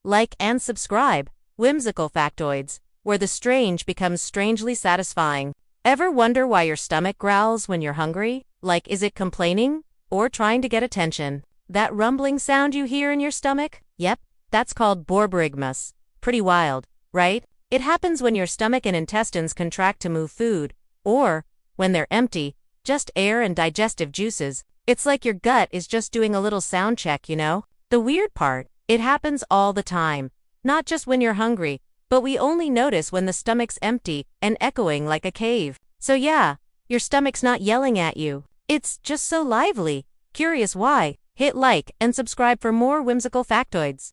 like, and subscribe. Whimsical factoids, where the strange becomes strangely satisfying. Ever wonder why your stomach growls when you're hungry? Like, is it complaining? Or trying to get attention? That rumbling sound you hear in your stomach? Yep, that's called borborygmus. Pretty wild, right? It happens when your stomach and intestines contract to move food, or, when they're empty, just air and digestive juices. It's like your gut is just doing a little sound check, you know? The weird part, it happens all the time. Not just when you're hungry, but we only notice when the stomach's empty and echoing like a cave. So yeah, your stomach's not yelling at you. It's just so lively. Curious why? Hit like and subscribe for more whimsical factoids.